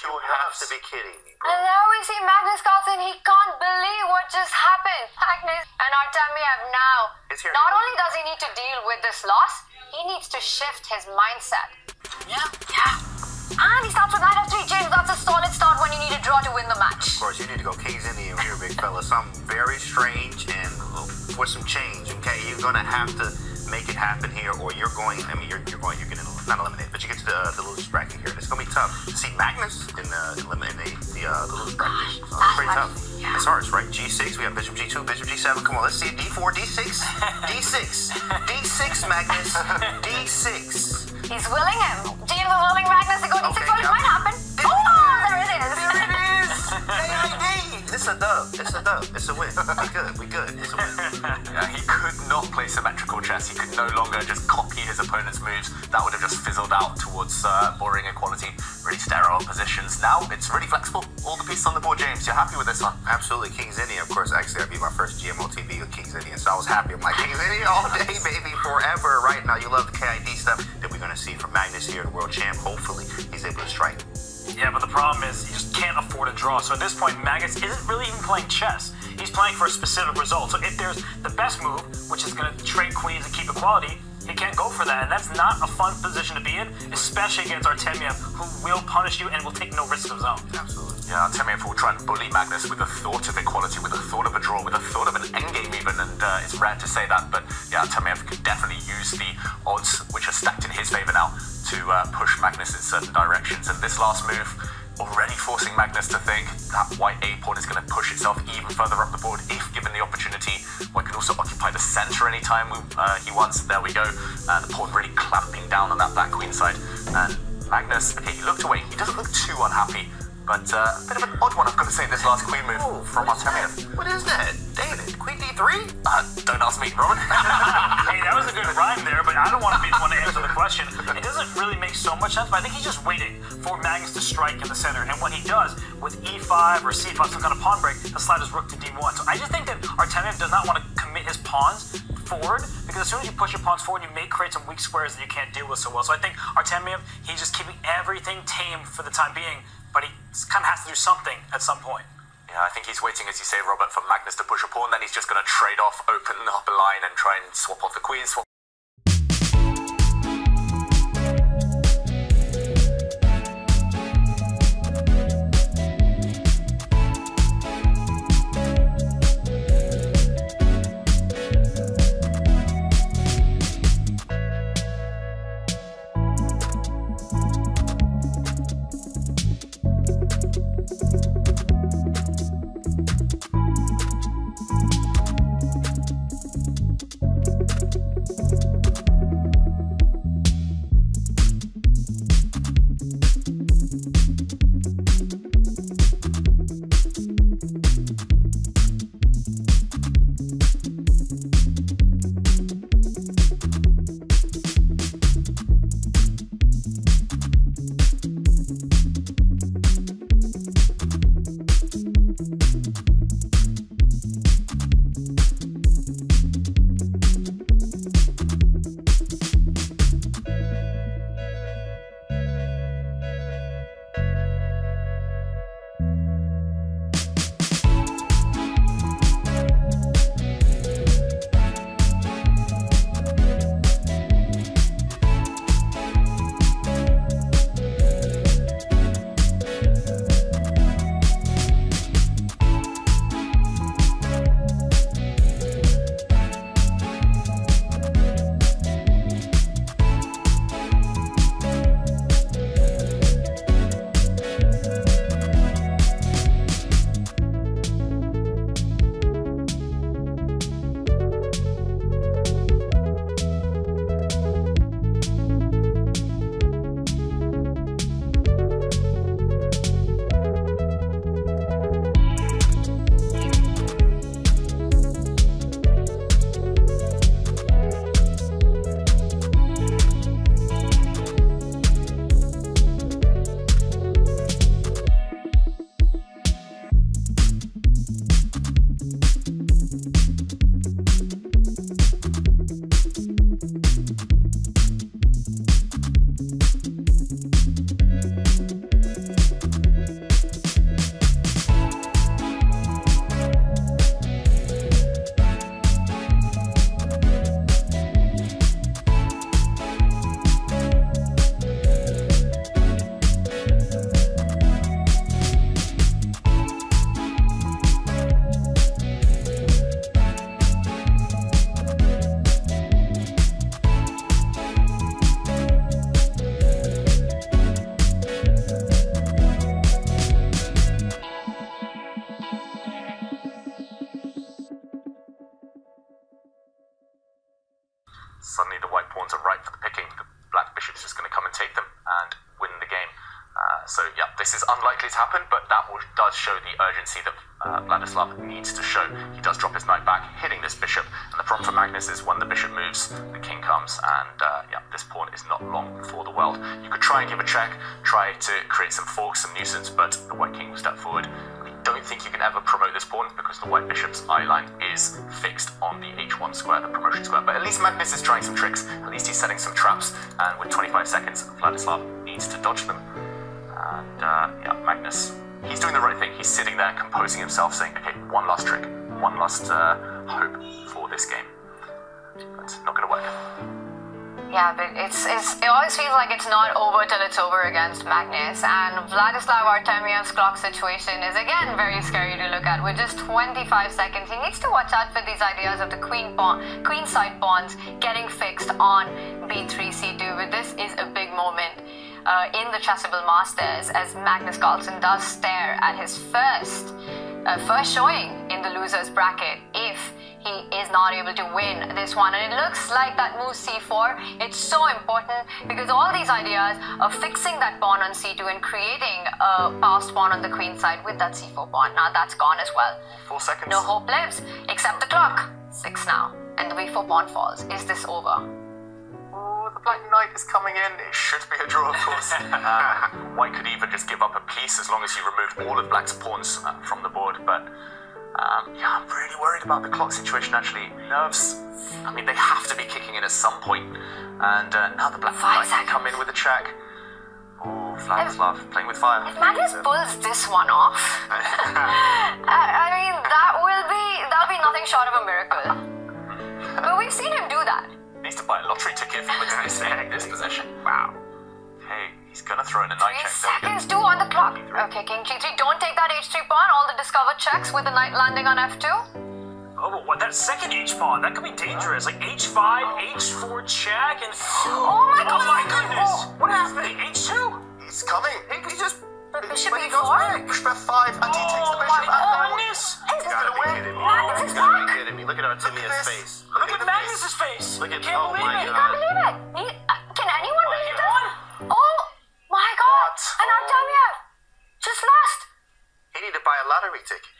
You have to be kidding me. And now we see Magnus Carlsen. He can't believe what just happened. Magnus and Artemiev now. Not only does he need to deal with this loss, he needs to shift his mindset. Yeah. And he starts with knight f3. James, that's a solid start when you need a draw to win the match. Of course, you need to go King's Indian here, big fella. Something very strange and for some change, okay? You're going to have to make it happen here, or you're going, I mean, you're going to not eliminate, but you get to the losers bracket here. And it's going to be tough to see Magnus in the losers bracket. It's pretty tough. Yeah. It's hard, right? G6, we have bishop G2, bishop G7. Come on, let's see it. D4, D6, D6, D6, Magnus, D6. He's willing him. James is willing Magnus to go D6, which might happen. Oh, there it is. There it is. AID. It's a dub. It's a dub. It's a win. We good. It's a win. Yeah, he could not play symmetrical chess. He could no longer just copy his opponent's moves. That would have just fizzled out towards boring equality, really sterile positions. Now it's really flexible. All the pieces on the board, James. You're happy with this one? Absolutely. King's Indian, of course. Actually, I beat my first GMO TV with King's Indian, so I was happy. I'm like, King's Indian all day, baby, forever. Right now, you love the KID stuff that we're going to see from Magnus here, the world champ. Hopefully, he's able to strike. Yeah, but the problem is he just can't afford a draw. So at this point, Magnus isn't really even playing chess. He's playing for a specific result. So if there's the best move, which is going to trade queens and keep equality, he can't go for that. And that's not a fun position to be in, especially against Artemiev, who will punish you and will take no risk of his own. Absolutely. Yeah, Artemiev will try and bully Magnus with the thought of equality, with the thought of a draw, with the thought of an endgame even, and it's rare to say that, but yeah, Artemiev could definitely use the odds, which are stacked in his favor now, to push Magnus in certain directions. And this last move, already forcing Magnus to think that white A pawn is going to push itself even further up the board if given the opportunity. White can also occupy the center anytime he wants. There we go. The pawn really clamping down on that back queen side. And Magnus, okay, he looked away. He doesn't look too unhappy, but a bit of an odd one, I've got to say, this last queen move from Artemiev. What is that? David, queen D3? Don't ask me, Robin. Hey, that was a good rhyme there, but I don't want to be the one to answer the question. It doesn't really make so much sense, but I think he's just waiting for Magnus to strike in the center. And when he does, with E5 or C5, some kind of pawn break, he'll slide his rook to D1. So I just think that Artemiev does not want to commit his pawns forward, because as soon as you push your pawns forward, you may create some weak squares that you can't deal with so well. So I think Artemiev, he's just keeping everything tame for the time being, but he kind of has to do something at some point. Yeah, I think he's waiting, as you say, Robert, for Magnus to push a pawn, then he's just going to trade off, open up a line and try and swap off the queen, swap ripe for the picking. The black bishop's just going to come and take them and win the game. So yeah, this is unlikely to happen, but that does show the urgency that Vladislav needs to show. He does drop his knight back, hitting this bishop, and the problem for Magnus is when the bishop moves, the king comes, and yeah, this pawn is not long for the world. You could try and give a check, try to create some forks, some nuisance, but the white king will step forward. I don't think you can ever promote this pawn because the white bishop's eye line is fixed on the h1 square, the promotion square. But at least Magnus is trying some tricks, at least he's setting some traps, and with 25 seconds, Vladislav needs to dodge them. And yeah, Magnus, he's doing the right thing. He's sitting there, composing himself, saying, okay, one last trick, one last hope for this game. But not going to work. Yeah, but it always feels like it's not over till it's over against Magnus. And Vladislav Artemiev's clock situation is again very scary to look at. With just 25 seconds, he needs to watch out for these ideas of the queen side pawns getting fixed on b3, c2. But this is a big moment in the Chessable Masters, as Magnus Carlsen does stare at his first showing in the losers bracket if he is not able to win this one. And it looks like that move c4, it's so important because all these ideas of fixing that pawn on c2 and creating a passed pawn on the queen side with that c4 pawn, now that's gone as well. 4 seconds. No hope lives except the clock. 6 now, and the b4 pawn falls. Is this over? The black knight is coming in. It should be a draw, of course. White could even just give up a piece as long as you removed all of black's pawns from the board. But yeah, I'm really worried about the clock situation, actually. Nerves, I mean, they have to be kicking in at some point. And now the black knight can come in with a check. Oh, Vladislav playing with fire. If Magnus pulls this one off, I mean, that'll be nothing short of a miracle. But we've seen him do that. Needs to buy a lottery ticket if he wins this possession. Wow. Hey, he's gonna throw in a knight 3 check. seconds, 2 on the clock. Okay, king g3. Don't take that h3 pawn. All the discovered checks with the knight landing on f2. Oh, but what, that second h pawn, that could be dangerous. Like h5, h4 check, and Oh my god! Oh my goodness! Oh, What happened? h2? He's coming. He just. Bishop When he goes e4? back, bishop f5, and he takes the Oh bishop. my goodness! You gotta be kidding me. Magnus is You gotta be back. kidding me. Look at Artemiev's face. Look at Magnus's face! Look at, Can't oh believe my it! I god. can't believe it. Can anyone believe He won. this? Oh my god! And Artemiev just lost. He need to buy a lottery ticket.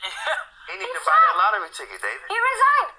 He need to buy that lottery ticket, David. He resigned.